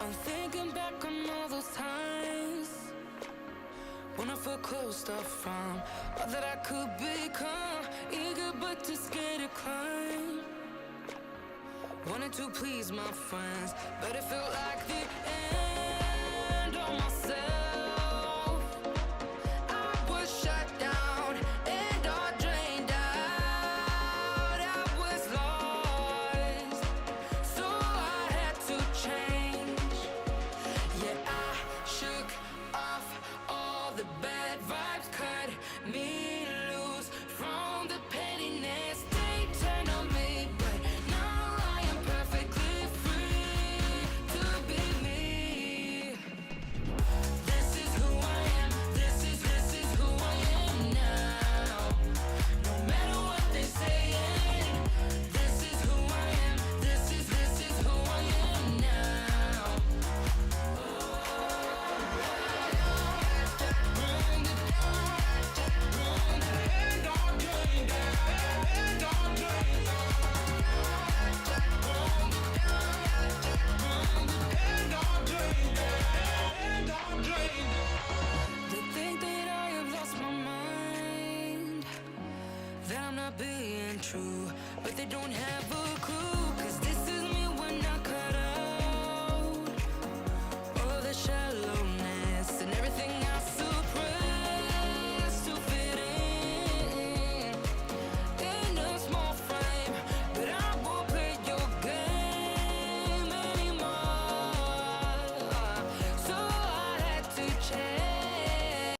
I'm thinking back on all those times when I felt closed off from all that I could become, eager but too scared to climb. Wanted to please my friends, but it felt like the end of myself. I was shut down and all drained out. I was lost, so I had to change. Yeah, I shook off all the bad vibes, cut me loose from the pettiness they turned on me. But now I am perfectly free to be me. This is who I am. This is who I am now. No matter what they say, this is who I am. This is who I am now. They think that I have lost my mind, that I'm not being true, but they don't have a clue. 'Cause this is me when I cut out all the shallowness and everything I suppress to fit in a small frame. But I won't play your game anymore, so I had to change.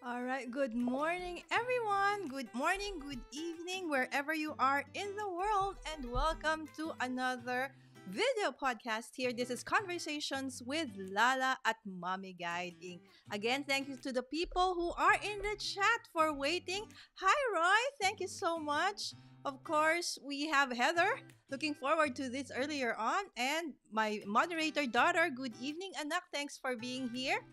All right, good morning, everyone. Good morning, good evening, wherever you are in the world, and welcome to another video podcast here. This is Conversations with Lala at Mommy Guiding. Again, thank you to the people who are in the chat for waiting. Hi, Roy. Thank you so much. Of course, we have Heather. Looking forward to this earlier on. And my moderator daughter, good evening, Anak. Thanks for being here.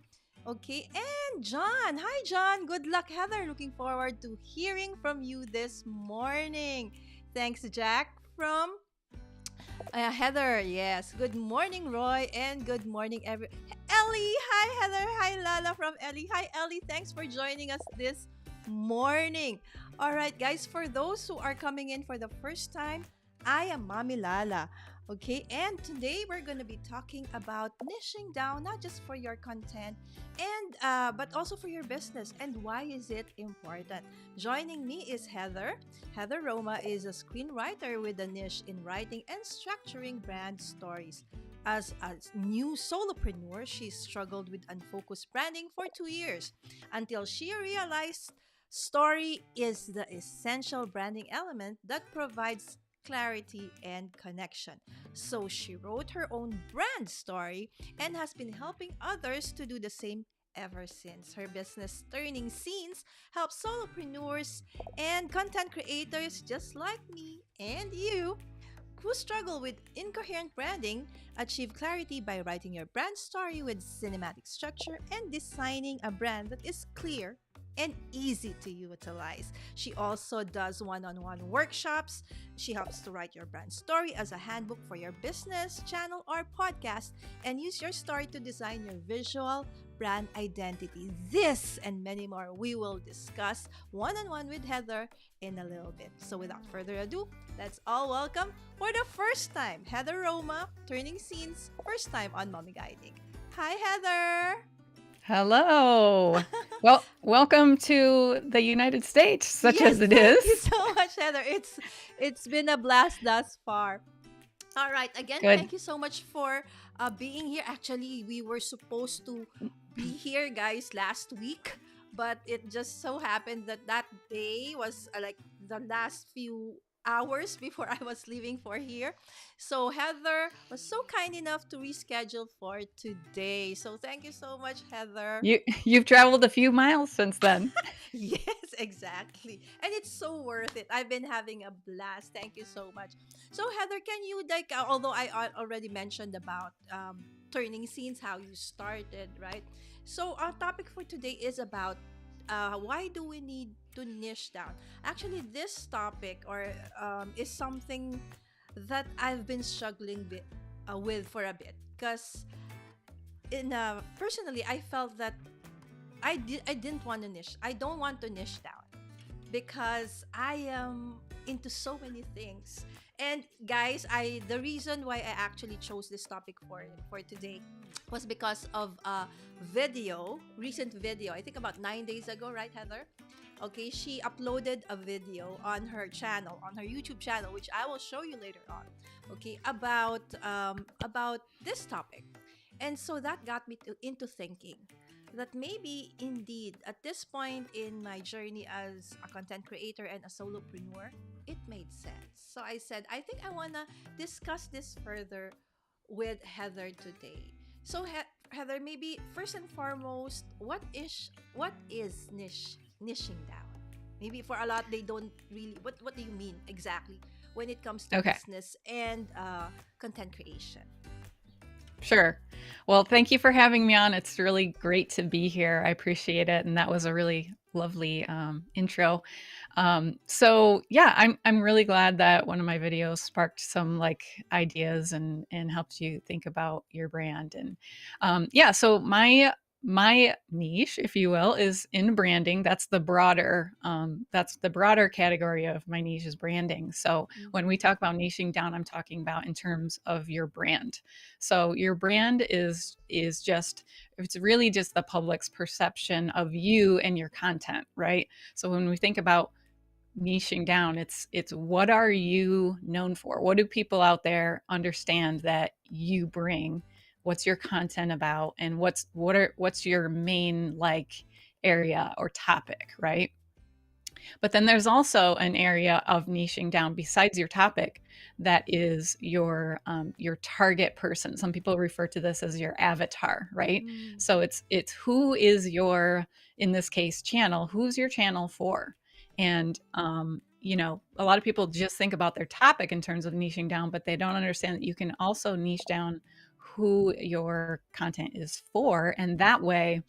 Okay, and John. Hi, John. Good luck, Heather. Looking forward to hearing from you this morning. Thanks, Jack from Heather. Yes. Good morning, Roy, and good morning, Ellie. Hi, Heather. Hi, Lala from Ellie. Hi, Ellie. Thanks for joining us this morning. All right, guys. For those who are coming in for the first time, I am Mommy Lala. Okay, and today we're going to be talking about niching down, not just for your content, and but also for your business. And why is it important? Joining me is Heather. Heather Roma is a screenwriter with a niche in writing and structuring brand stories. As a new solopreneur, she struggled with unfocused branding for 2 years until she realized story is the essential branding element that provides clarity and connection. So she wrote her own brand story and has been helping others to do the same ever since. Her business Turning Scenes helps solopreneurs and content creators just like me and you who struggle with incoherent branding achieve clarity by writing your brand story with cinematic structure and designing a brand that is clear and easy to utilize. She also does one-on-one workshops. She helps to write your brand story as a handbook for your business, channel, or podcast, and use your story to design your visual brand identity. This and many more we will discuss one-on-one with Heather in a little bit. So without further ado, let's all welcome for the first time Heather Roma, Turning Scenes, first time on Mommy Guiding. Hi, Heather. Hello. Well, welcome to the United States, such Yes, as it thank you is. so much, Heather. It's been a blast thus far. All right, again, Good. thank you so much for being here. Actually, we were supposed to be here, guys, last week, but it just so happened that that day was like the last few hours before I was leaving for here. So Heather was so kind enough to reschedule for today. So thank you so much, Heather. You've traveled a few miles since then. Yes, exactly. And it's so worth it. I've been having a blast. Thank you so much. So, Heather, can you, like, although I already mentioned about turning scenes, how you started, right? So, our topic for today is about why do we need to niche down? Actually, this topic or is something that I've been struggling with for a bit. Because personally, I felt that I didn't want to niche. I don't want to niche down because I am into so many things. And guys, I the reason why I actually chose this topic for today was because of a recent video. I think about 9 days ago, right, Heather? Okay, she uploaded a video on her channel, on her YouTube channel, which I will show you later on. Okay, about this topic, and so that got me into thinking that maybe indeed at this point in my journey as a content creator and a solopreneur, it made sense. So I said, I think I want to discuss this further with Heather today. So Heather, maybe first and foremost, what is niching down? Maybe for a lot they don't really what do you mean exactly when it comes to Okay. business and content creation? Sure. Well, thank you for having me on. It's really great to be here. I appreciate it, and that was a really lovely intro. So yeah, I'm really glad that one of my videos sparked some like ideas and helped you think about your brand. And yeah, so my niche, if you will, is in branding. That's the broader category of my niche is branding. So when we Mm-hmm. talk about niching down, I'm talking about in terms of your brand. So your brand is just it's really just the public's perception of you and your content, right? So when we think about niching down, it's what are you known for? What do people out there understand that you bring? What's your content about, and what's your main like area or topic, right? But then there's also an area of niching down besides your topic that is your target person. Some people refer to this as your avatar, right? Mm-hmm. So it's who is your, in this case, channel. Who's your channel for? And a lot of people just think about their topic in terms of niching down, but they don't understand that you can also niche down who your content is for, and that way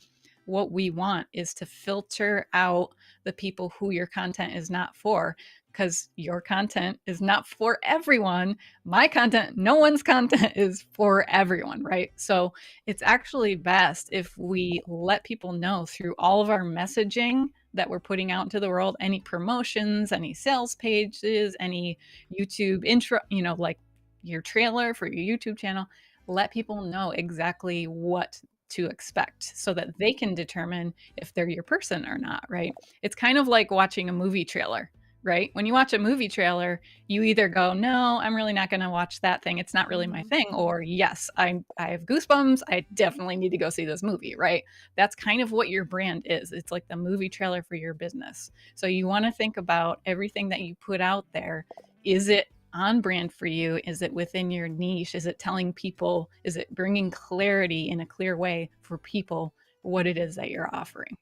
what we want is to filter out the people who your content is not for, because your content is not for everyone. My content, no one's content is for everyone, right? So it's actually best if we let people know through all of our messaging that we're putting out into the world, any promotions, any sales pages, any YouTube intro, like your trailer for your YouTube channel, let people know exactly what to expect so that they can determine if they're your person or not, right? It's kind of like watching a movie trailer, right? When you watch a movie trailer, you either go, "No, I'm really not going to watch that thing. It's not really my Mm-hmm. thing," or "Yes, I have goosebumps. I definitely need to go see this movie," right? That's kind of what your brand is. It's like the movie trailer for your business. So you want to think about everything that you put out there. Is it on brand for you? Is it within your niche? Is it telling people, is it bringing clarity in a clear way for people what it is that you're offering?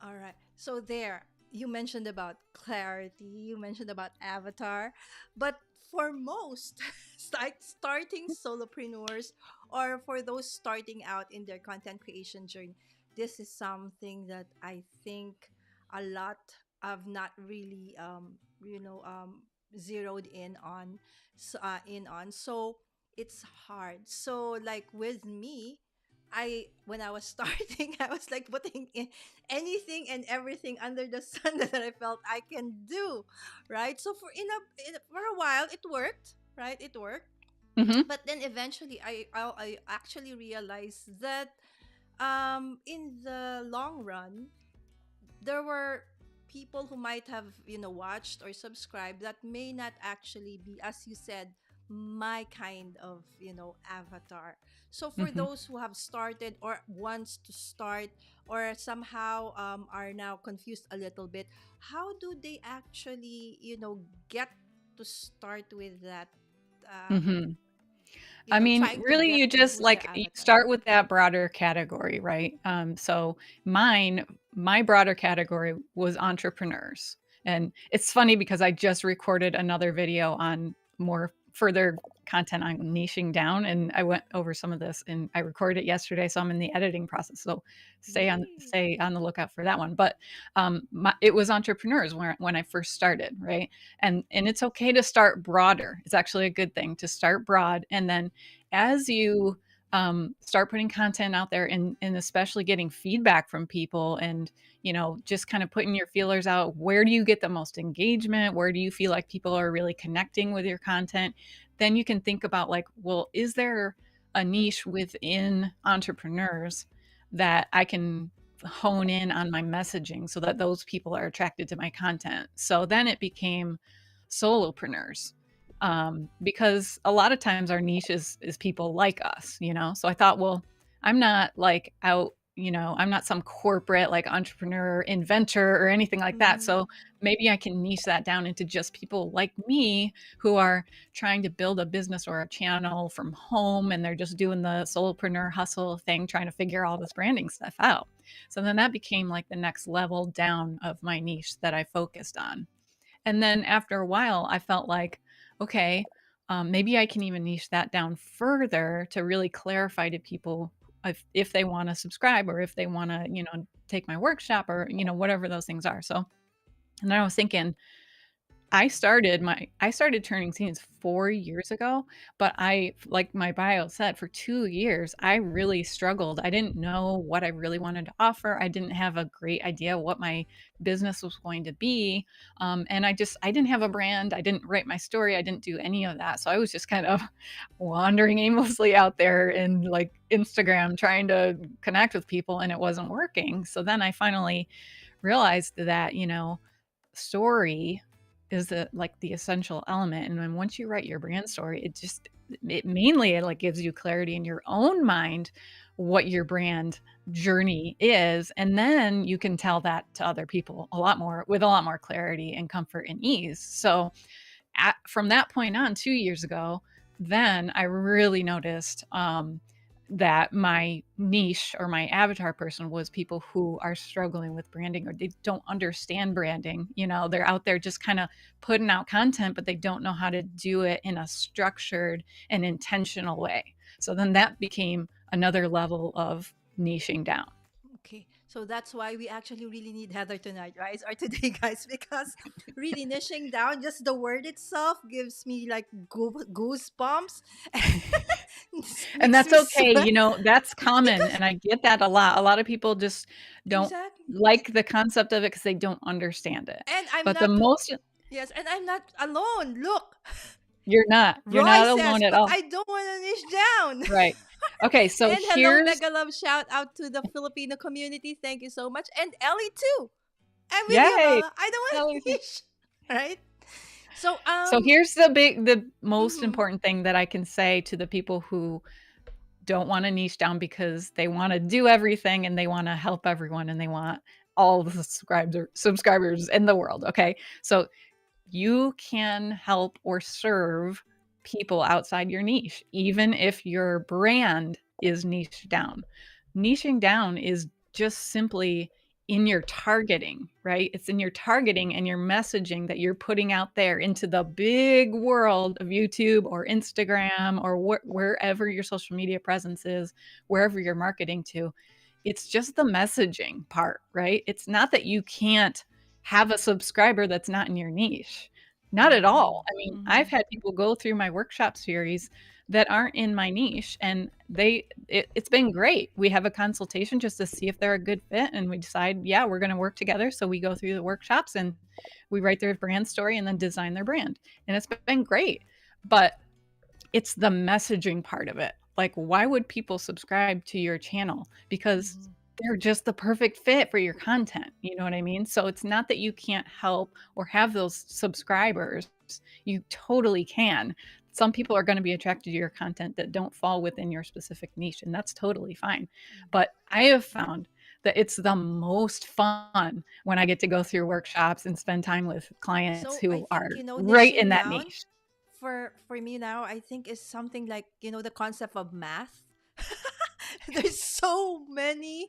All right. So there, you mentioned about clarity, you mentioned about avatar, but for most like starting solopreneurs or for those starting out in their content creation journey, this is something that I think a lot have not really zeroed in on. So it's hard. So like with me, I when I was starting, I was like putting in anything and everything under the sun that I felt I can do, right? So for a while it worked, right? It worked, Mm-hmm. but then eventually I actually realized that in the long run there were people who might have watched or subscribed that may not actually be, as you said, my kind of avatar. So for Mm-hmm. those who have started or wants to start or somehow are now confused a little bit, how do they actually get to start with that, um, Mm-hmm. I mean, trying to really, get you to just who's their like you avatar? start with that broader category, right? So my broader category was entrepreneurs. And it's funny because I just recorded another video on more further content on niching down, and I went over some of this, and I recorded it yesterday, so I'm in the editing process. So Yay. stay on the lookout for that one. But it was entrepreneurs when I first started, right? And it's okay to start broader. It's actually a good thing to start broad, and then as you start putting content out there, and especially getting feedback from people, and just kind of putting your feelers out, where do you get the most engagement, where do you feel like people are really connecting with your content, then you can think about like, well, is there a niche within entrepreneurs that I can hone in on my messaging so that those people are attracted to my content. So then it became solopreneurs, because a lot of times our niche is people like us, So I thought, well, I'm not like out, I'm not some corporate like entrepreneur, inventor, or anything like that. Mm-hmm. So maybe I can niche that down into just people like me who are trying to build a business or a channel from home, and they're just doing the solopreneur hustle thing, trying to figure all this branding stuff out. So then that became like the next level down of my niche that I focused on. And then after a while, I felt like, okay, maybe I can even niche that down further to really clarify to people if they want to subscribe, or if they want to, take my workshop, or, whatever those things are. So, and then I was thinking, I started turning scenes 4 years ago, but like my bio said, for 2 years, I really struggled. I didn't know what I really wanted to offer. I didn't have a great idea what my business was going to be. And I didn't have a brand. I didn't write my story. I didn't do any of that. So I was just kind of wandering aimlessly out there in like Instagram trying to connect with people, and it wasn't working. So then I finally realized that, story is like the essential element. And then once you write your brand story, it mainly like gives you clarity in your own mind what your brand journey is, and then you can tell that to other people with a lot more clarity and comfort and ease. So from that point on, 2 years ago, then I really noticed that my niche or my avatar person was people who are struggling with branding, or they don't understand branding. They're out there just kind of putting out content, but they don't know how to do it in a structured and intentional way. So then that became another level of niching down. Okay, so that's why we actually really need Heather tonight, right? Or today, guys, because really niching down, just the word itself gives me like goosebumps. This And makes that's me okay. sweat That's common. because And I get that a lot. A lot of people just don't exactly, like the concept of it because they don't understand it. and I'm But the not. most, Yes, and I'm not alone. Look, you're Roy not says, alone at but all. I don't want to niche down. Right. Okay. So And hello, here's, mega love shout out to the Filipino community. Thank you so much, and Ellie too. I'm with you, yay. Mama. I don't want to niche, right? So So here's the most mhm. important thing that I can say to the people who don't want to niche down because they want to do everything, and they want to help everyone, and they want all the subscribers in the world. Okay. So you can help or serve people outside your niche, even if your brand is niche down. Niching down is just simply in your targeting, right? It's in your targeting and your messaging that you're putting out there into the big world of YouTube or Instagram or wherever your social media presence is, wherever you're marketing to. It's just the messaging part, right? It's not that you can't have a subscriber that's not in your niche. Not at Mm-hmm. all. I mean, I've Mm-hmm. had people go through my workshop series that aren't in my niche, and it's been great. We have a consultation just to see if they're a good fit, and we decide, yeah, we're going to work together. So we go through the workshops, and we write their brand story and then design their brand. And it's been great. But it's the messaging part of it. Like, why would people subscribe to your channel? Because Mm-hmm. they're just the perfect fit for your content. You know what I mean? So it's not that you can't help or have those subscribers. You totally can. Some people are going to be attracted to your content that don't fall within your specific niche, and that's totally fine. But I have found that it's the most fun when I get to go through workshops and spend time with clients So I who think are right in niching that down niche. for me now, I think is something like the concept of math. There's so many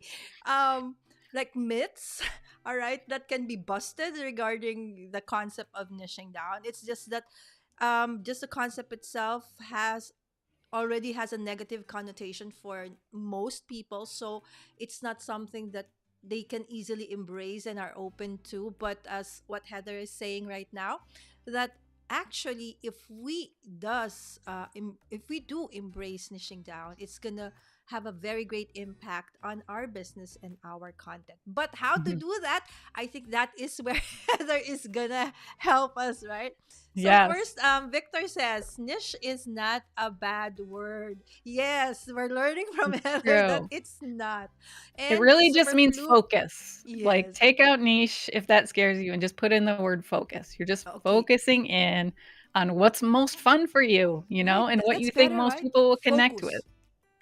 like myths, all right, that can be busted regarding the concept of niching down. It's just that just the concept itself has a negative connotation for most people, so it's not something that they can easily embrace and are open to. But as what Heather is saying right now, that actually if we do embrace niching down, it's gonna have a very great impact on our business and our content. But how to Mhm. do that, I think that is where Heather is gonna help us, right? So Yes, first, Victor says niche is not a bad word. Yes, we're learning from it's Heather that true. it's not. It And really just super means fluke, focus. Like, yes. take out niche if that scares you and just put in the word focus. You're just Okay, focusing in on what's most fun for you, right. and what That's you think better, most right? people will connect with. Focus.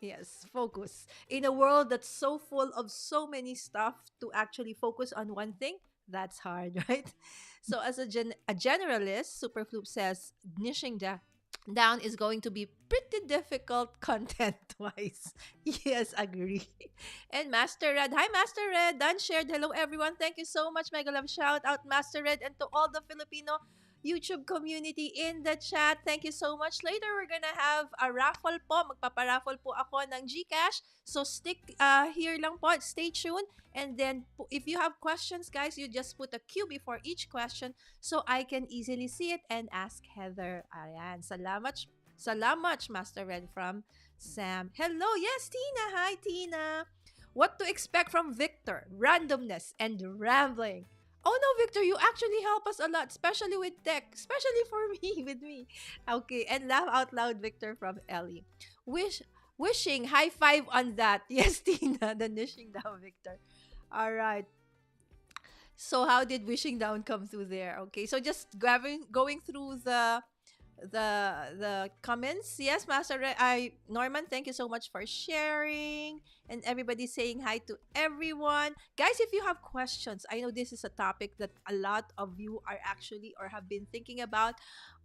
Yes, focus. In a world that's so full of so many stuff, to actually focus on one thing, that's hard, right? So as a generalist, Superfloop says niching down is going to be pretty difficult content wise. Yes, agree. And Master Red, hi Master Red, Dan shared, hello everyone. Thank you so much. Mega love shout out Master Red and to all the Filipino YouTube community in the chat. Thank you so much. Later, we're gonna have a raffle po. Magpaparaffle po ako ng GCash. So, stick here lang po. Stay tuned. And then, if you have questions, guys, you just put a Q before each question so I can easily see it and ask Heather. Ayan. Salamat. Salamat, Master Red from Sam. Hello. Yes, Tina. Hi, Tina. What to expect from Victor? Randomness and rambling. Oh no, Victor, you actually help us a lot, especially with tech, especially for me, with me. Okay, and laugh out loud, Victor from Ellie. Wishing high five on that. Yes, Tina, the wishing down, Victor. All right. So how did wishing down come through there? Okay, so just going through the comments. Yes, Master Norman, thank you so much for sharing, and everybody saying hi to everyone. Guys, if you have questions, I know this is a topic that a lot of you are actually or have been thinking about,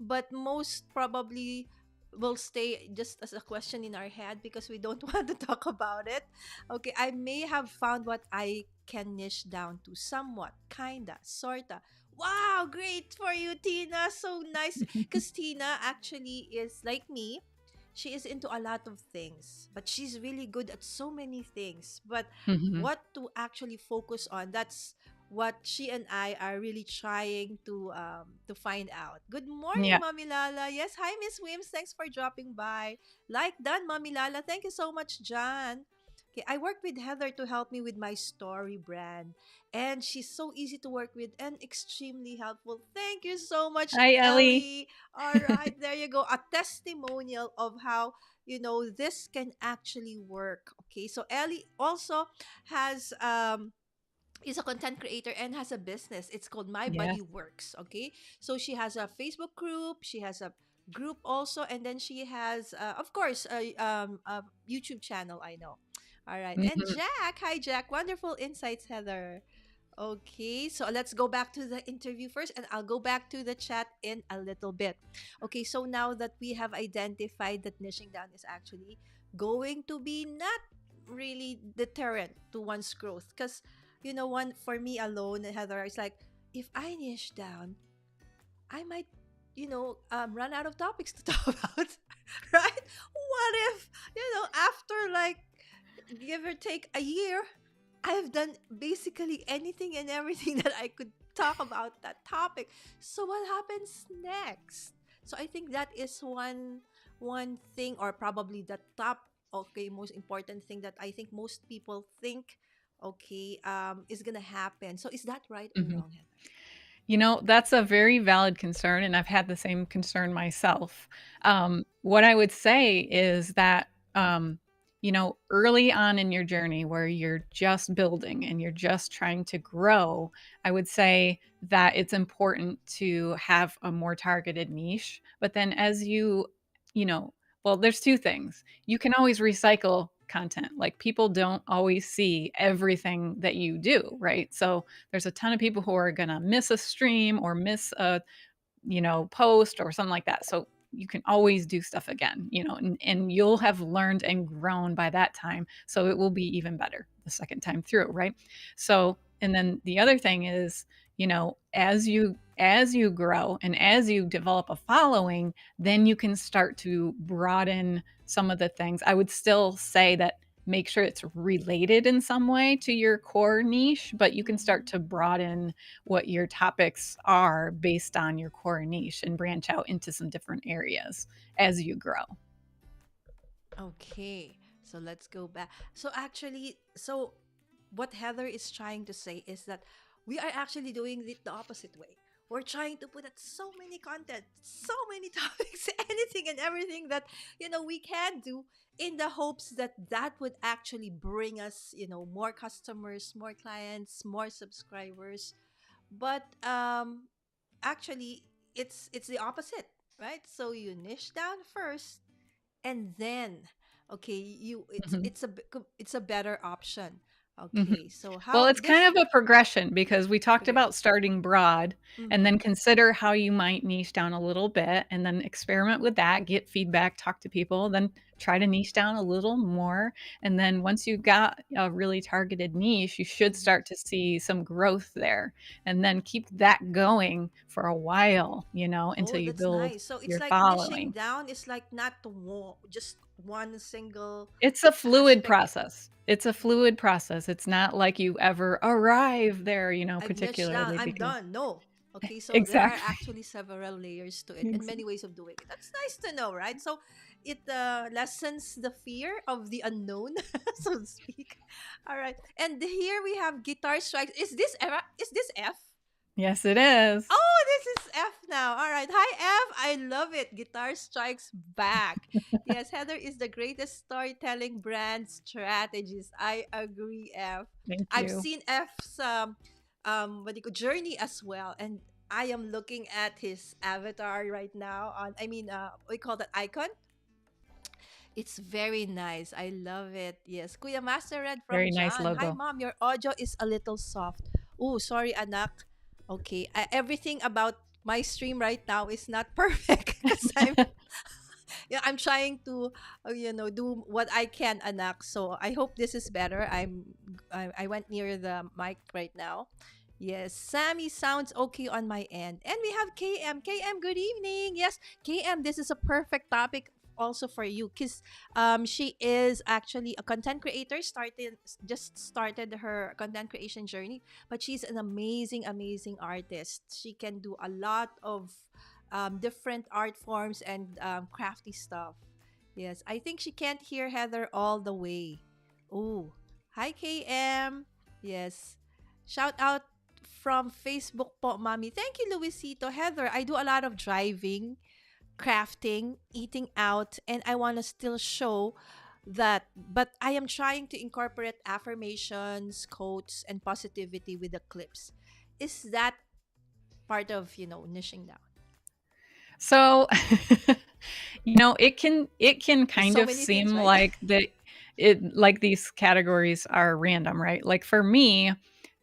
but most probably will stay just as a question in our head because we don't want to talk about it. Okay, I may have found what I can niche down to somewhat, kinda, sorta. Wow, great for you, Tina. So nice. Because Tina actually is like me. She is into a lot of things, but she's really good at so many things. But Mhm. what to actually focus on, that's what she and I are really trying to find out. Good morning, Yeah. Mommy Lala. Yes, hi, Miss Wims. Thanks for dropping by. Like done, Mommy Lala. Thank you so much, John. Okay, I worked with Heather to help me with my story brand, and she's so easy to work with and extremely helpful. Thank you so much, Hi, Ellie. Ellie. All right, there you go. A testimonial of how this can actually work. Okay, so Ellie also has is a content creator and has a business. It's called My Yes. Body Works. Okay, so she has a Facebook group. She has a group also, and then she has, of course, a YouTube channel. I know. All right, and Mhm. Jack. Hi, Jack. Wonderful insights, Heather. Okay, so let's go back to the interview first, and I'll go back to the chat in a little bit. Okay, so now that we have identified that niching down is actually going to be not really deterrent to one's growth, because one for me alone, Heather, it's like if I niche down, I might, run out of topics to talk about, right? What if, after like give or take a year, I've done basically anything and everything that I could talk about that topic. So what happens next? So I think that is one thing, or probably the top, okay, most important thing that I think most people think, okay, is gonna happen. So is that right or Mhm. wrong, Heather? That's a very valid concern, and I've had the same concern myself. What I would say is that, early on in your journey where you're just building and you're just trying to grow, I would say that it's important to have a more targeted niche. But then you know, well, there's two things. You can always recycle content. Like, people don't always see everything that you do, right? So there's a ton of people who are going to miss a stream or miss a post or something like that. So you can always do stuff again, and you'll have learned and grown by that time, so it will be even better the second time through, right? So, and then the other thing is, as you as you grow and as you develop a following, then you can start to broaden some of the things. I would still say that make sure it's related in some way to your core niche, but you can start Mhm. to broaden what your topics are based on your core niche and branch out into some different areas as you grow. Okay, so let's go back. So actually, so what Heather is trying to say is that we are actually doing it the opposite way. We're trying to put out so many content, so many topics, anything and everything that we can do in the hopes that that would actually bring us, more customers, more clients, more subscribers. But actually, it's the opposite, right? So you niche down first, and then okay, you it's a better option. Mhm. Okay, so Well, how it's kind this of a progression because we talked progress. about starting broad and Mm-hmm. then consider how you might niche down a little bit and then experiment with that, get feedback, talk to people, then try to niche down a little more. And then once you've got a really targeted niche, you should Mm-hmm. start to see some growth there. And then keep that going for a while, until Oh, you that's build nice. So it's your like niching following. down is like not just one single It's a fluid aspect. process. It's a fluid process. It's not like you ever arrive there, I've niched down, particularly I'm because done. No. Okay, so there are exactly. actually several layers to it and Ex many ways of doing it. That's nice to know, right? So it lessens the fear of the unknown, so to speak. All right. And here we have guitar strikes. Is this F? Yes, it is. Oh, this is F now. All right. Hi, F. I love it. Guitar strikes back. Yes, Heather is the greatest storytelling brand strategist. I agree, F. Thank I've you. seen F's what do you call journey as well, and I am looking at his avatar right now. On I mean, what do you call that icon? It's very nice. I love it. Yes. Kuya Master Red from Very nice John. Hi, logo. Mom. Your audio is a little soft. Oh, sorry, anak. Okay. Everything about my stream right now is not perfect because I'm trying to do what I can, anak. So I hope this is better. I went near the mic right now. Yes, Sammy sounds okay on my end. And we have KM. KM, good evening. Yes, KM, this is a perfect topic also for you because she is actually a content creator, just started her content creation journey, but she's an amazing artist. She can do a lot of different art forms and crafty stuff. Yes, I think she can't hear Heather all the way. Oh, hi KM. Yes, shout out from Facebook po, Mommy. Thank you, Luisito. Heather, I do a lot of driving, crafting, eating out, and I want to still show that. But I am trying to incorporate affirmations, quotes, and positivity with the clips. Is that part of, niching down? So, it can There's kind so of many things, seem right? like these categories are random, right? Like for me,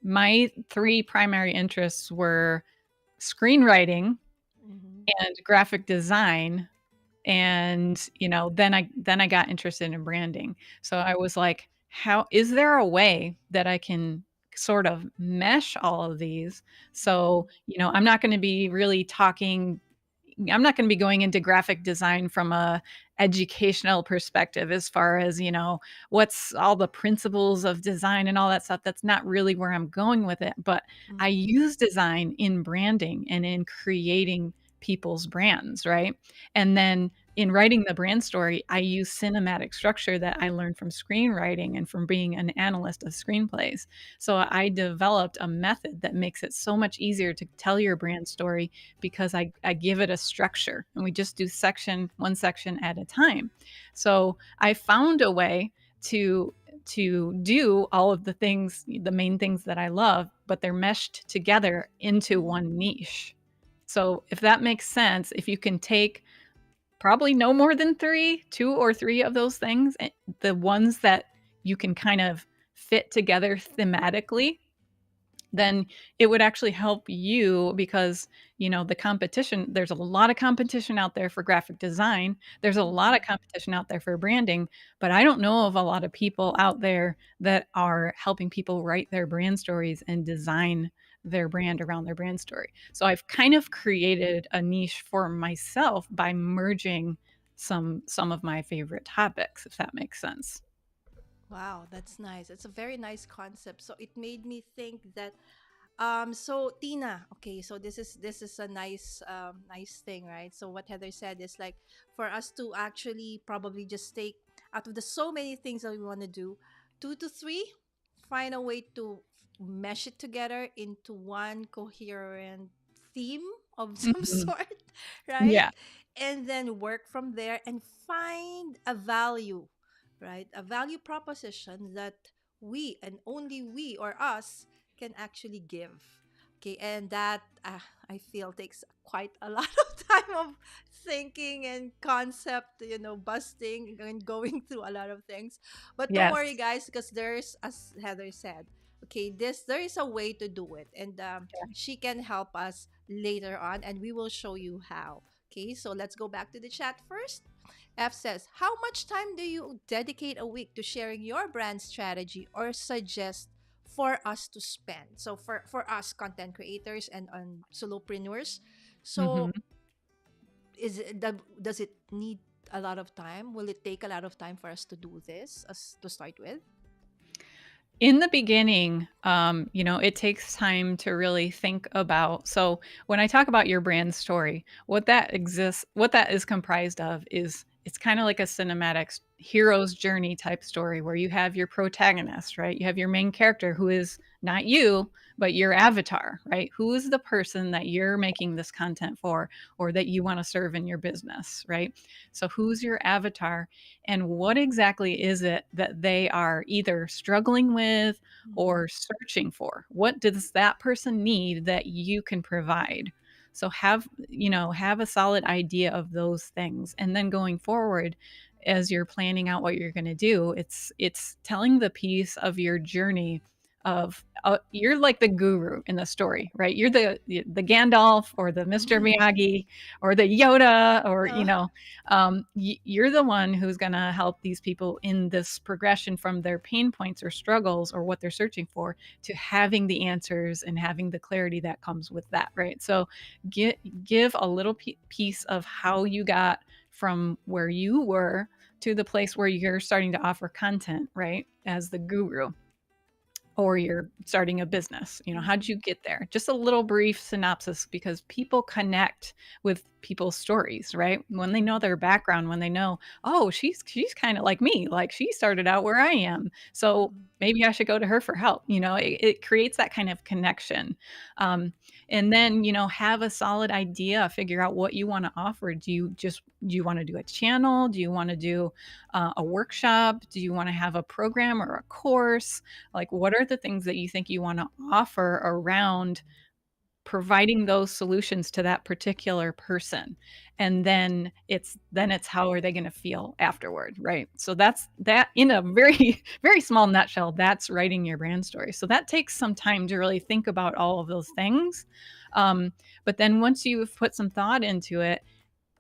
my 3 primary interests were screenwriting Mm-hmm. and graphic design, and then I got interested in branding. So I was like, how is there a way that I can sort of mesh all of these? So I'm not going to be really talking I'm not going to be going into graphic design from a educational perspective as far as, what's all the principles of design and all that stuff. That's not really where I'm going with it, but I Mm-hmm. use design in branding and in creating people's brands, right? And then in writing the brand story, I use cinematic structure that I learned from screenwriting and from being an analyst of screenplays. So I developed a method that makes it so much easier to tell your brand story because I give it a structure and we just do one section at a time. So I found a way to do all of the main things that I love, but they're meshed together into Mm-hmm. one niche. So if that makes sense, if you can take probably no more than 2 or 3 of those things, the ones that you can kind of fit together thematically, then it would actually help you because the competition, there's a lot of competition out there for graphic design, there's a lot of Mm-hmm. competition out there for branding, but I don't know of a lot of people out there that are helping people write their brand stories and design their brand around their brand story. So I've kind of created a niche for myself by merging some of my favorite topics, if that makes sense. Wow, that's nice. It's a very nice concept. So it made me think that so Tina, okay, so this is a nice thing, right? So what Heather said is like for us to actually probably just take out of the so many things that we want to do, two to three, find a way to mesh it together into one coherent theme of some Mhm. sort, right? Yeah. And then work from there and find a value, right? A value proposition that we and only we or us can actually give. Okay, and that I feel takes quite a lot of time of thinking and concept, busting and going through a lot of things. But don't Yes. worry, guys, because there's, as Heather said, okay, there is a way to do it, and she can help us later on, and we will show you how. Okay, so let's go back to the chat first. F says, how much time do you dedicate a week to sharing your brand strategy or suggest for us to spend? So for us content creators and on solopreneurs. Mhm. So does it need a lot of time? Will it take a lot of time for us to do this as to start with? In the beginning, it takes time to really think about. So when I talk about your brand story, what that is comprised of is it's kind of like a cinematic hero's journey type story where you have your protagonist, right? You have your main character who is not you, but your avatar, right? Who is the person that you're making this content for or that you want to serve in your business, right? So who's your avatar? And what exactly is it that they are either struggling with Mm-hmm. or searching for? What does that person need that you can provide? So have a solid idea of those things, and then going forward as you're planning out what you're going to do, it's telling the piece of your journey of you're like the guru in the story, right? You're the Gandalf or the Mr. Miyagi or the Yoda, or Oh, you're the one who's going to help these people in this progression from their pain points or struggles or what they're searching for to having the answers and having the clarity that comes with that, right? So give a little piece of how you got from where you were to the place where you're starting to offer content, right, as the guru, or you're starting a business. How did mhm. you get there? Just a little brief synopsis, because people connect with people's stories, right? When they know their background, when they know, oh, she's kind of like me, like she started out where I am, so Mhm. maybe I should go to her for help. It creates that kind of connection. um, and then have a solid idea, figure out what you want to offer. Do you want to do a channel? Do you want to do a workshop? Do you want to have a program or a course? Like, what are the things that you think you want to offer around providing those solutions to that particular person? And then it's how are they going to feel afterward, right? So that's that in a very very small nutshell. That's writing your brand story. So that takes some time to really think about all of those things. But then once you've put some thought into it,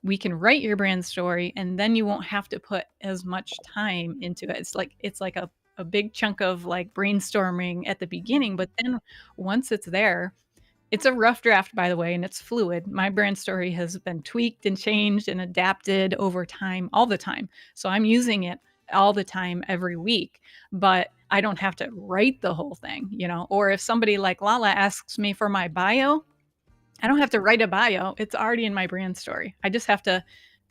we can write your brand story, and then you won't have to put as much time into it. It's like a big chunk of like brainstorming at the beginning, but then once it's there, it's a rough draft, by the way, and it's fluid. My brand story has been tweaked and changed and adapted over time, all the time. So I'm using it all the time, every week, but I don't have to write the whole thing. Or if somebody like Lala asks me for my bio, I don't have to write a bio. It's already in my brand story. I just have to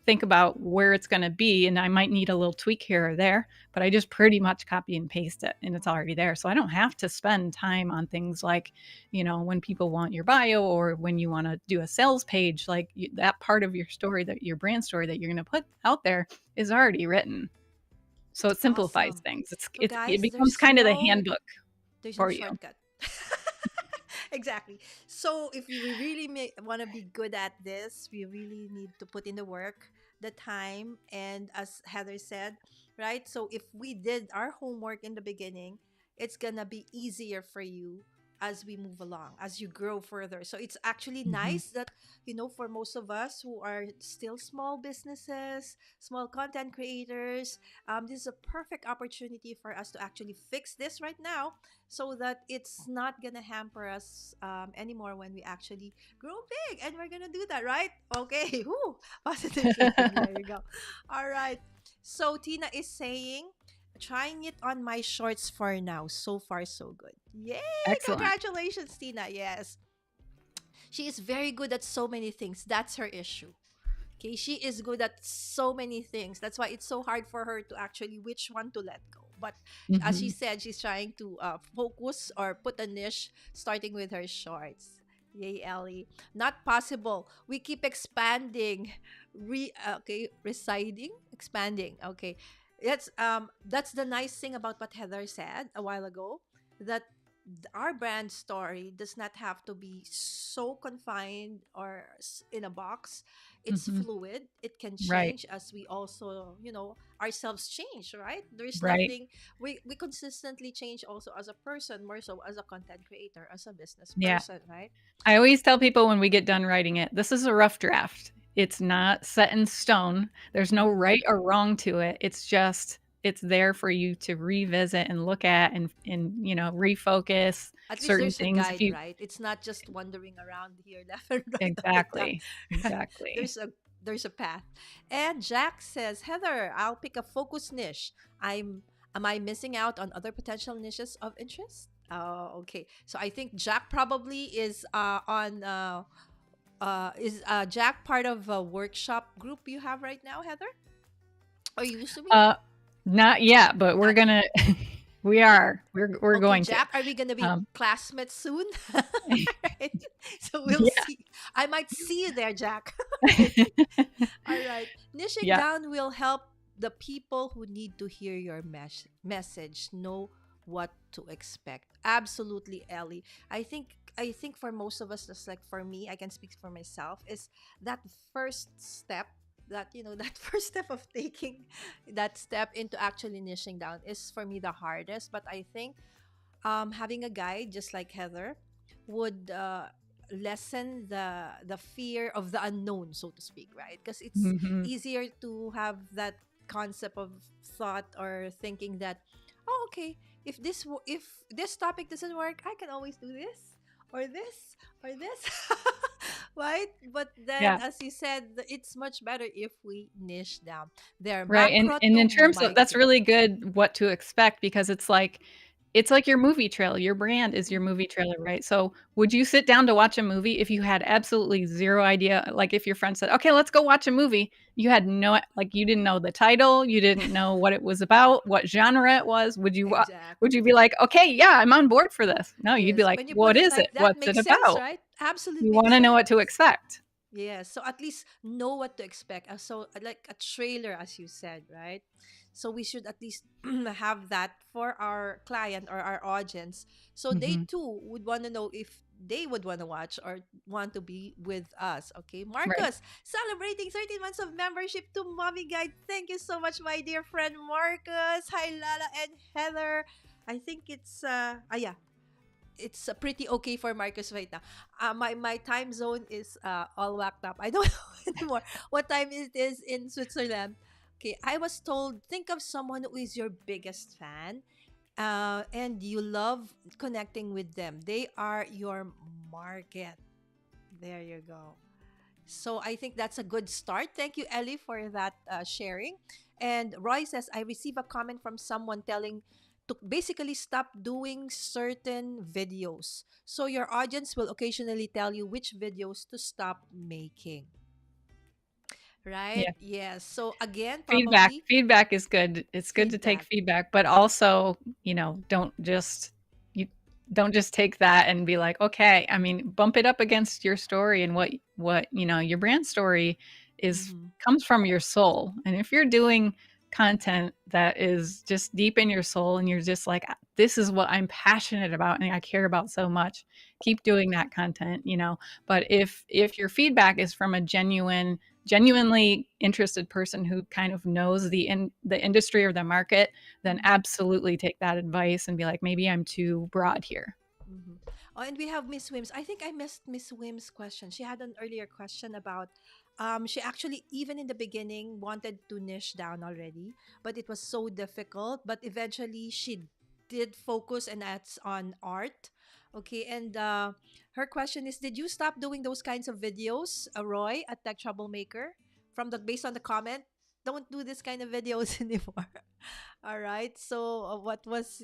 think about where it's going to be, and I might need a little tweak here or there, but I just pretty much copy and paste it and it's already there. So I don't have to spend time on things like, when people want your bio or when you want to do a sales page, like that part of your story, that your brand story that you're going to put out there is already written. So it simplifies Awesome. things. So It guys, becomes kind of the handbook there's no for you. shortcut. Exactly. So if we really want to be good at this, we really need to put in the work, the time, and as Heather said, right? So if we did our homework in the beginning, it's gonna be easier for you as we move along, as you grow further. So it's actually Mhm. nice that, for most of us who are still small businesses, small content creators, this is a perfect opportunity for us to actually fix this right now, so that it's not gonna hamper us anymore when we actually grow big. And we're gonna do that, right? Okay. Whoo, positive thinking. There you go. All right. So Tina is saying, trying it on my shorts for now. So far, so good. Yay! Excellent. Congratulations, Tina. Yes. She is very good at so many things. That's her issue. Okay. She is good at so many things. That's why it's so hard for her to actually which one to let go. But as she Mhm. said, she's trying to focus or put a niche starting with her shorts. Yay, Ellie. Not possible. We keep expanding. Okay, residing, expanding. Okay. That's the nice thing about what Heather said a while ago, that our brand story does not have to be so confined or in a box. It's Mhm. fluid. It can Right. change as we also, ourselves change, right? There's Right. nothing, we consistently change also as a person, more so as a content creator, as a business Yeah. person, right? I always tell people when we get done writing it, this is a rough draft. It's not set in stone. There's no Mm-hmm. right or wrong to it. It's just it's there for you to revisit and look at and refocus At least certain there's a things if guide, you right? It's not just wandering around here left and right all the time. exactly. Right? Exactly. There's a path. And Jack says, Heather, I'll pick a focus niche. Am I missing out on other potential niches of interest? Oh, okay. So I think Jack probably is Jack part of a workshop group you have right now, Heather? Or you used to be? Uh not yet, but we're Not going to we are. We're Okay, going to. Jack, are we gonna be Um classmates soon? Right. So we'll yeah. see. I might see you there, Jack. Okay. All right. Niching Yeah. down will help the people who need to hear your message know what to expect. Absolutely, Ellie. I think for most of us, just like for me, I can speak for myself, is that first step, that that first step of taking that step into actually niching down is for me the hardest. But I think having a guide just like Heather would lessen the fear of the unknown, so to speak, right? Because it's Mhm. easier to have that concept of thought or thinking that, oh, okay, if this topic doesn't work, I can always do this or this or this. Right? But then, Yeah. as you said, it's much better if we niche down. They're Right, macro and to in terms of that's micro. really good what to expect because it's like your movie trailer. Your brand is your Mhm. movie trailer, right? So, would you sit down to watch a movie if you had absolutely 0 idea like, if your friend said, "Okay, let's go watch a movie," you had no like, you didn't know the title, you didn't know what it was about, what genre it was, would you Exactly. be like, "Okay, yeah, I'm on board for this"? No, you'd be Yes, like, when you put "What it is it? like that, What's it makes sense, about?" right? Absolutely You makes wanna know what to sense. expect. Yeah, so at least know what to expect. So, like a trailer, as you said, right? So we should at least have that for our client or our audience, so they Mhm. too would want to know if they would want to watch or want to be with us. Okay, Right. Marcus, celebrating 13 months of membership to Mommy Guide. Thank you so much, my dear friend Marcus. Hi, Lala and Heather. I think yeah, it's pretty okay for Marcus right now. My time zone is all whacked up. I don't know anymore what time it is in Switzerland. Okay, I was told, think of someone who is your biggest fan, and you love connecting with them. They are your market. There you go. So I think that's a good start. Thank you, Ellie, for that sharing. And Roy says, I receive a comment from someone telling to basically stop doing certain videos. So your audience will occasionally tell you which videos to stop making. Right? Yeah. Yes. So again, Feedback probably feedback is good. It's good to take feedback. feedback, but also, you don't just take that and be like, "Okay." I mean, bump it up against your story and your brand story is Mm-hmm. comes from your soul. And if you're doing content that is just deep in your soul and you're just like, "This is what I'm passionate about and I care about so much," keep doing that content. But if your feedback is from a genuinely interested person who kind of knows the industry or the market, then Mm-hmm. absolutely take that advice and be like, maybe I'm too broad here. Mm-hmm. Oh, and we have Miss Wims. I think I missed Miss Wims' question. She had an earlier question about she actually even in the beginning wanted to niche down already, but it was so difficult. But eventually she did focus and that's on art. Okay, and her question is, did you stop doing those kinds of videos, Roy, a tech troublemaker? From the based on the comment, don't do this kind of videos anymore. All right. So what was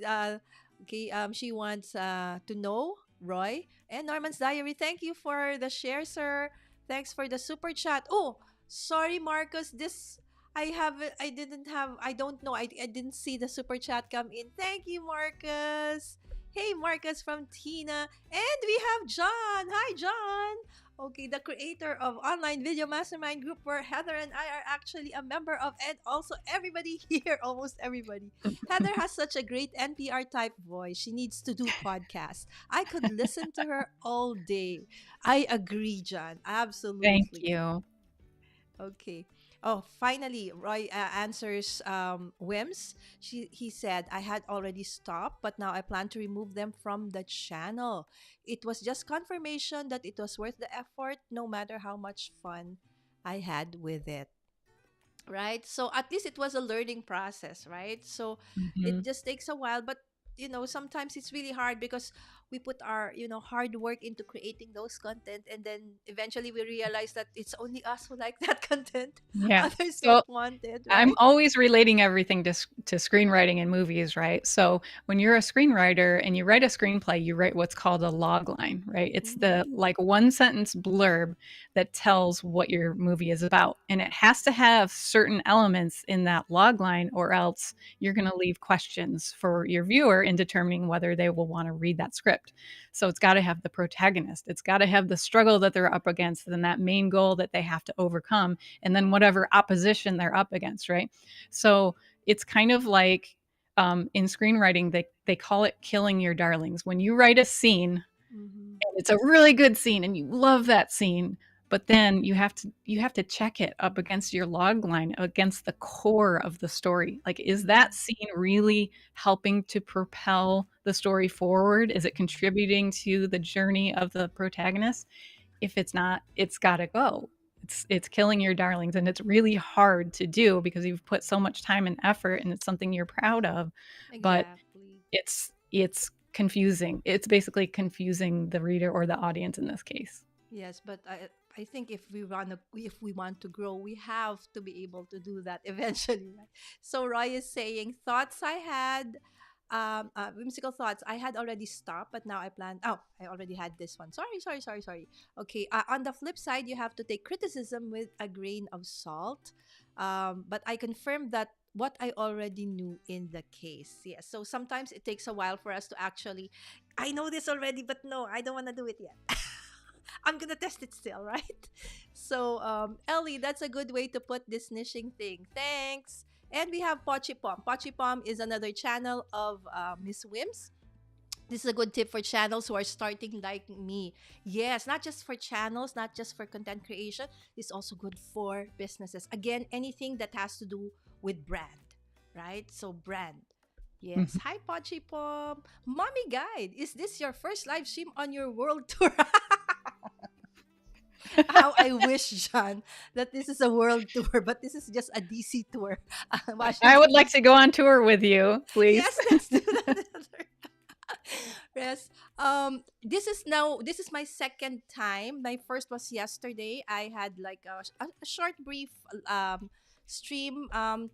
okay? She wants to know Roy and Norman's diary. Thank you for the share, sir. Thanks for the super chat. Oh, sorry, Marcus. This I have. I didn't have. I don't know. I didn't see the super chat come in. Thank you, Marcus. Hey, Marcus from Tina, and we have John. Hi, John. Okay, the creator of online video mastermind group where Heather and I are actually a member of, and also everybody here, almost everybody. Heather has such a great NPR type voice. She needs to do podcasts. I could listen to her all day. I agree, John. Thank Absolutely. you. Okay. Oh, finally, Roy answers Wims. He said, I had already stopped, but now I plan to remove them from the channel. It was just confirmation that it was worth the effort, no matter how much fun I had with it. Right? So at least it was a learning process, right? So it Mhm. just takes a while, but sometimes it's really hard because we put our, hard work into creating those content, and then eventually we realize that it's only us who like that content. Yeah. Others So don't want it, I'm right? always relating everything to screenwriting in movies, right? So when you're a screenwriter and you write a screenplay, you write what's called a log line, right? It's the Mm-hmm. like one sentence blurb that tells what your movie is about. And it has to have certain elements in that log line, or else you're going to leave questions for your viewer in determining whether they will want to read that script. So it's got to have the protagonist, it's got to have the struggle that they're up against, and that main goal that they have to overcome, and then whatever opposition they're up against, right? So it's kind of like in screenwriting, they call it killing your darlings. When you write a scene, Mm-hmm. and it's a really good scene, and you love that scene, but then you have to check it up against your log line, against the core of the story. Like, is that Mm-hmm. scene really helping to propel the story forward? Is it contributing to the journey of the protagonist? If it's not, it's got to go. It's killing your darlings, and it's really hard to do because you've put so much time and effort, and it's something you're proud of, but Exactly. it's confusing. It's basically confusing the reader or the audience in this case. Yes, but I think if we want to grow, we have to be able to do that eventually, right? So Roy is saying thoughts I had, whimsical thoughts I had already stopped, but now I plan. Oh, I already had this one. Sorry, sorry, sorry, sorry. Okay. On the flip side, you have to take criticism with a grain of salt. But I confirmed that what I already knew in the case. Yes. So sometimes it takes a while for us to actually, I know this already, but no, I don't want to do it yet. I'm gonna test it still, right? So, Ellie, that's a good way to put this niching thing. Thanks. And we have Pochi Pom. Pochi Pom is another channel of Miss Wims. This is a good tip for channels who are starting like me. Yes, not just for channels, not just for content creation. It's also good for businesses. Again, anything that has to do with brand, right? So brand. Yes. Hi, Pochi Pom. Mommy Guide, is this your first live stream on your world tour? How I wish, John, that this is a world tour, but this is just a DC tour, I Washington would like to DC. go on tour with you, please. Yes, let's do that. Yes. This is my second time. My first was yesterday. I had like a short brief stream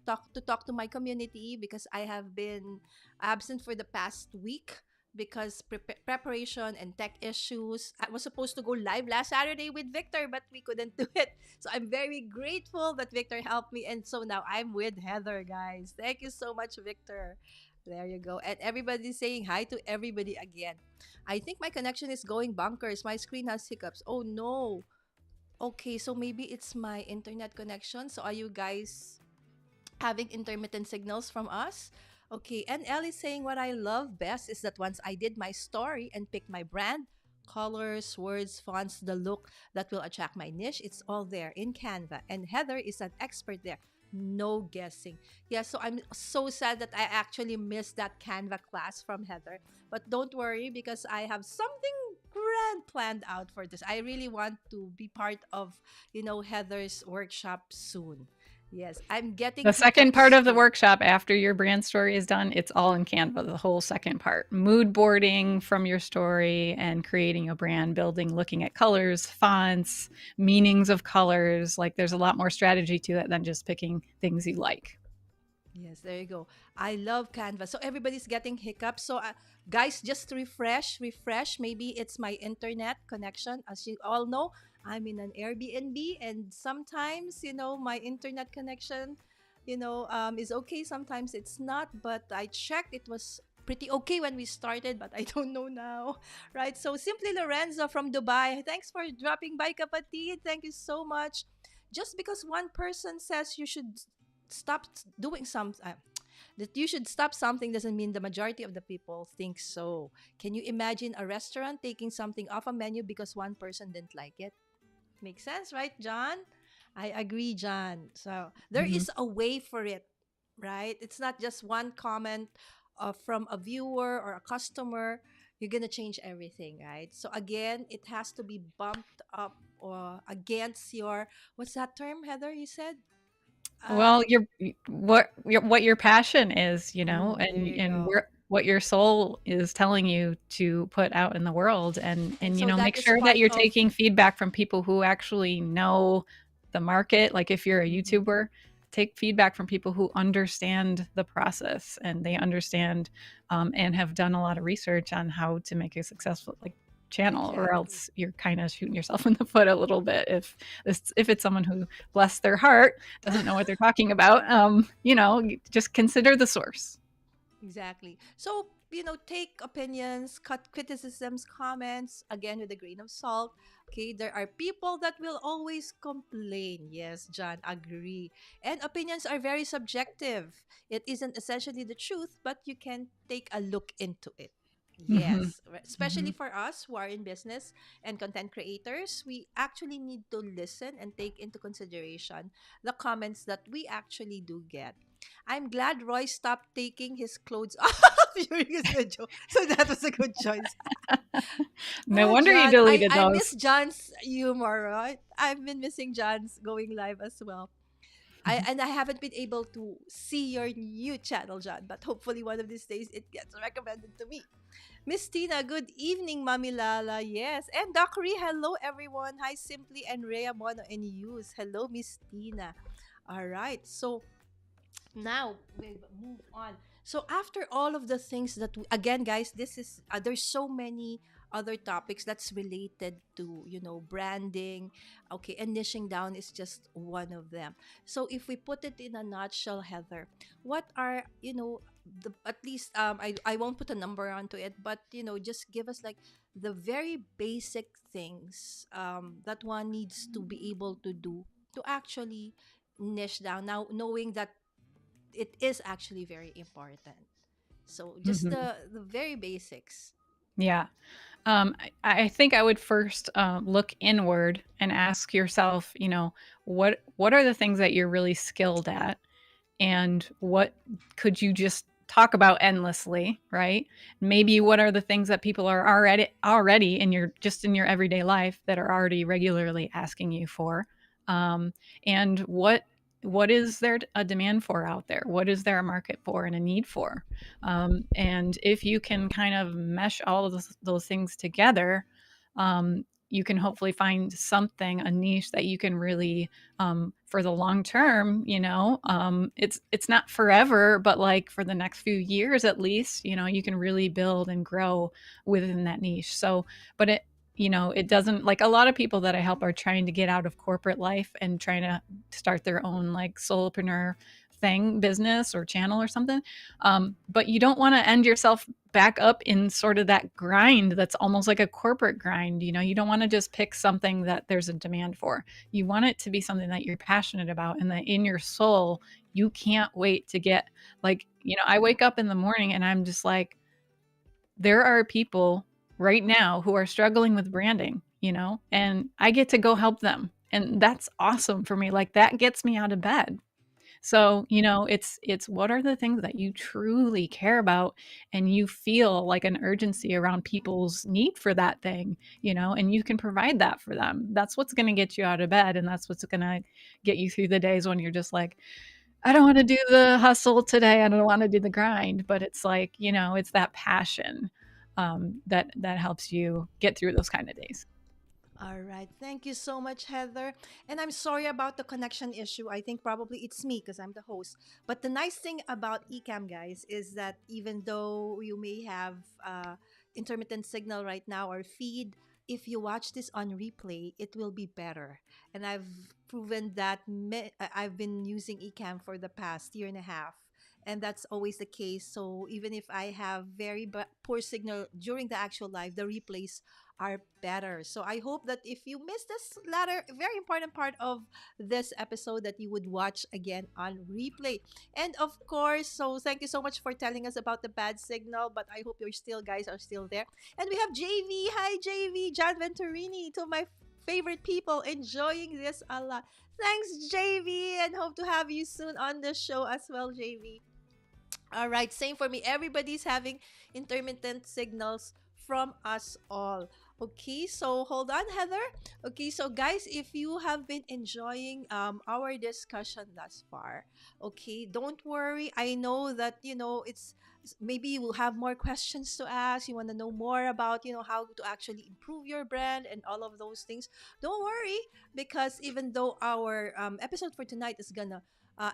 talk to my community because I have been absent for the past week because preparation and tech issues. I was supposed to go live last Saturday with Victor, but we couldn't do it. So I'm very grateful that Victor helped me, and so now I'm with Heather, guys. Thank you so much, Victor. There you go. And everybody's saying hi to everybody again. I think my connection is going bonkers. My screen has hiccups. Oh no. Okay, so maybe it's my internet connection. So are you guys having intermittent signals from us? Okay, and Ellie saying what I love best is that once I did my story and picked my brand, colors, words, fonts, the look that will attract my niche, it's all there in Canva. And Heather is an expert there. No guessing. Yeah, so I'm so sad that I actually missed that Canva class from Heather. But don't worry because I have something grand planned out for this. I really want to be part of, Heather's workshop soon. Yes, I'm getting The second part hiccups of the too. workshop after your brand story is done, it's all in Canva, the whole second part. Mood boarding from your story and creating a brand, building, looking at colors, fonts, meanings of colors. Like there's a lot more strategy to it than just picking things you like. Yes, there you go. I love Canva. So everybody's getting hiccups. So, guys, just refresh. Maybe it's my internet connection. As you all know, I'm in an Airbnb, and sometimes, my internet connection, is okay. Sometimes it's not. But I checked; it was pretty okay when we started, but I don't know now, right? So, simply Lorenzo from Dubai. Thanks for dropping by, kapatid. Thank you so much. Just because one person says you should stop doing something, that you should stop something doesn't mean the majority of the people think so. Can you imagine a restaurant taking something off a menu because one person didn't like it? Makes sense, right, John? I agree, John. So there Mhm. is a way for it, right? It's not just one comment from a viewer or a customer. You're gonna change everything, right? So again, it has to be bumped up or against your, what's that term, Heather? You said Well, it. what your passion is, There you and go. what your soul is telling you to put out in the world, And and so make that is sure that part you're of. taking feedback from people who actually know the market. Like if you're a Mhm. YouTuber, take feedback from people who understand the process and they understand and have done a lot of research on how to make a successful channel, or Exactly. else you're kind of shooting yourself in the foot a little bit if it's someone who, bless their heart, doesn't know what they're talking about. Just consider the source. Exactly. So, take opinions, cut criticisms, comments, again with a grain of salt. Okay, there are people that will always complain. Yes, John, agree. And opinions are very subjective. It isn't essentially the truth, but you can take a look into it. Hmm. Yes, especially Hmm. for us who are in business and content creators, we actually need to listen and take into consideration the comments that we actually do get. I'm glad Roy stopped taking his clothes off during his video. So that was a good choice. No wonder you John, I, deleted I miss those. John's humor, right? I've been missing John's going live as well. I haven't been able to see your new channel, John, but hopefully one of these days it gets recommended to me. Miss Tina, good evening, Mami Lala. Yes. And Dakri, hello everyone. Hi, Simply and Rhea Mono and Use. Hello, Miss Tina. All right. So now we'll move on. So after all of the things that again, guys, this is there's so many other topics that's related to branding, okay, and niching down is just one of them. So if we put it in a nutshell, Heather, what are at least I won't put a number onto it, but just give us like the very basic things that one needs to be able to do to actually niche down, now knowing that it is actually very important. So just Hmm. the very basics. Yeah. I think I would first look inward and ask yourself, what are the things that you're really skilled at, and what could you just talk about endlessly, right? Maybe what are the things that people are already in your everyday life that are already regularly asking you for, and what is there a demand for out there? What is there a market for and a need for? And if you can kind of mesh all of those things together, you can hopefully find something, a niche that you can really, for the long term, it's not forever, but like for the next few years at least, you can really build and grow within that niche. So, but it doesn't, like, a lot of people that I help are trying to get out of corporate life and trying to start their own like solopreneur thing, business or channel or something. But you don't want to end yourself back up in sort of that grind that's almost like a corporate grind. You don't want to just pick something that there's a demand for. You want it to be something that you're passionate about and that in your soul you can't wait to get, like, I wake up in the morning and I'm just like, there are people right now who are struggling with branding, and I get to go help them. And that's awesome for me. Like, that gets me out of bed. So, it's what are the things that you truly care about and you feel like an urgency around people's need for that thing, and you can provide that for them. That's what's going to get you out of bed, and that's what's going to get you through the days when you're just like, I don't want to do the hustle today. I don't want to do the grind, but it's like, it's that passion that helps you get through those kind of days. All right. Thank you so much, Heather. And I'm sorry about the connection issue. I think probably it's me because I'm the host. But the nice thing about Ecamm, guys, is that even though you may have intermittent signal right now or feed, if you watch this on replay, it will be better. And I've proven that I've been using Ecamm for the past year and a half. And that's always the case. So even if I have very poor signal during the actual live, the replays are better. So I hope that if you missed this latter very important part of this episode, that you would watch again on replay. And of course, so thank you so much for telling us about the bad signal, but I hope you're still guys are still there. And we have JV. Hi JV, John Venturini, to my favorite people enjoying this a lot. Thanks JV, and hope to have you soon on the show as well, JV. All right, same for me. Everybody's having intermittent signals from us all. Okay, so hold on, Heather. Okay, so guys, if you have been enjoying our discussion thus far, okay, don't worry. I know that maybe you will have more questions to ask. You want to know more about how to actually improve your brand and all of those things. Don't worry, because even though our episode for tonight is gonna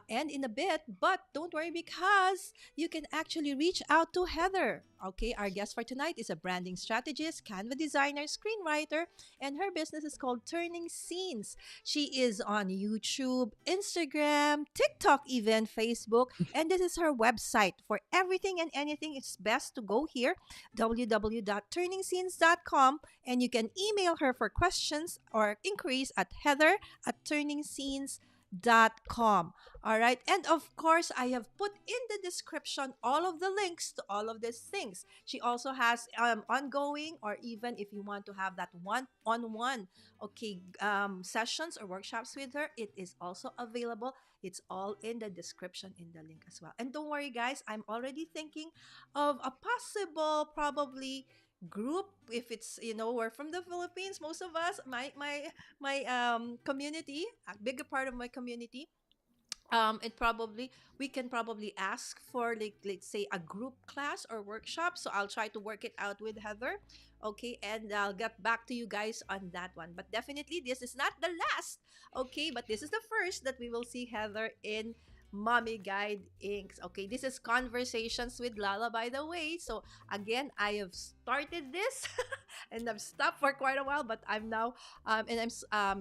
end in a bit, but don't worry because you can actually reach out to Heather. Okay, our guest for tonight is a branding strategist, Canva designer, screenwriter, and her business is called Turning Scenes. She is on YouTube, Instagram, TikTok, even Facebook, and this is her website. For everything and anything, it's best to go here, www.turningscenes.com, and you can email her for questions or inquiries at heather@turningscenes.com. All right. And of course, I have put in the description all of the links to all of these things. She also has ongoing, or even if you want to have that one-on-one, okay, sessions or workshops with her, it is also available. It's all in the description in the link as well. And don't worry, guys, I'm already thinking of a possible, probably group. If it's, we're from the Philippines, most of us, my community, a bigger part of my community, it probably we can probably ask for, like, let's say, a group class or workshop. So I'll try to work it out with Heather. Okay, and I'll get back to you guys on that one. But definitely this is not the last. Okay, but this is the first that we will see Heather in Mommy Guide Inks. Okay, this is Conversations with Lala, by the way. So again, I have started this and I've stopped for quite a while, but I'm now and I'm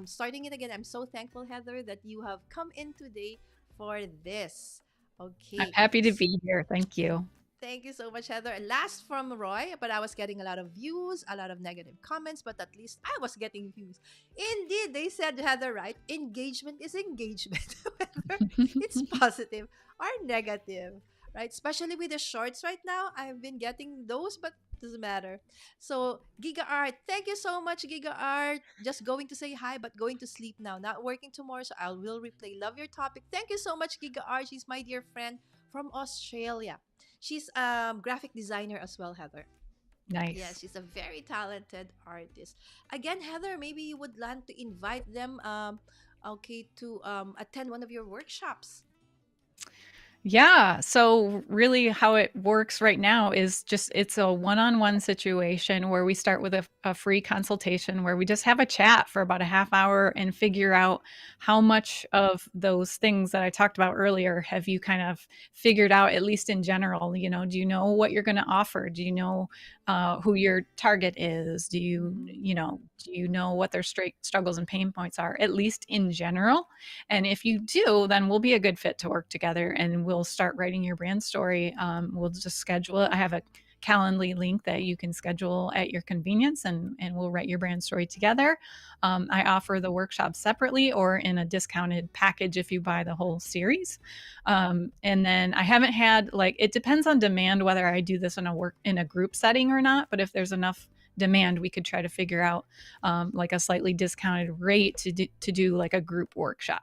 starting it again. I'm so thankful, Heather, that you have come in today for this. I'm Okay. happy to be here. Thank you. Thank you so much, Heather. And last from Roy, but I was getting a lot of views, a lot of negative comments, but at least I was getting views. Indeed, they said, Heather, right? Engagement is engagement, whether it's positive or negative, right? Especially with the shorts right now. I've been getting those, but doesn't matter. So, Giga Art, thank you so much, Giga Art. Just going to say hi, but going to sleep now. Not working tomorrow, so I will replay. Love your topic. Thank you so much, Giga Art. She's my dear friend from Australia. She's graphic designer as well, Heather. Yeah, Nice. she's a very talented artist. Again, Heather, maybe you would like to invite them, okay, to attend one of your workshops. Yeah. So really how it works right now is just it's a one-on-one situation where we start with a free consultation where we just have a chat for about a half hour and figure out how much of those things that I talked about earlier have you kind of figured out, at least in general. Do you know what you're going to offer? Do you know who your target is? Mm-hmm. Do you know what their struggles and pain points are, at least in general? And if you do, then we'll be a good fit to work together and we'll start writing your brand story. We'll just schedule it. I have a Calendly link that you can schedule at your convenience, and we'll write your brand story together. I offer the workshop separately or in a discounted package if you buy the whole series. And then I haven't had, like, it depends on demand whether I do this in a group setting or not. But if there's enough demand, we could try to figure out like a slightly discounted rate to do like a group workshop.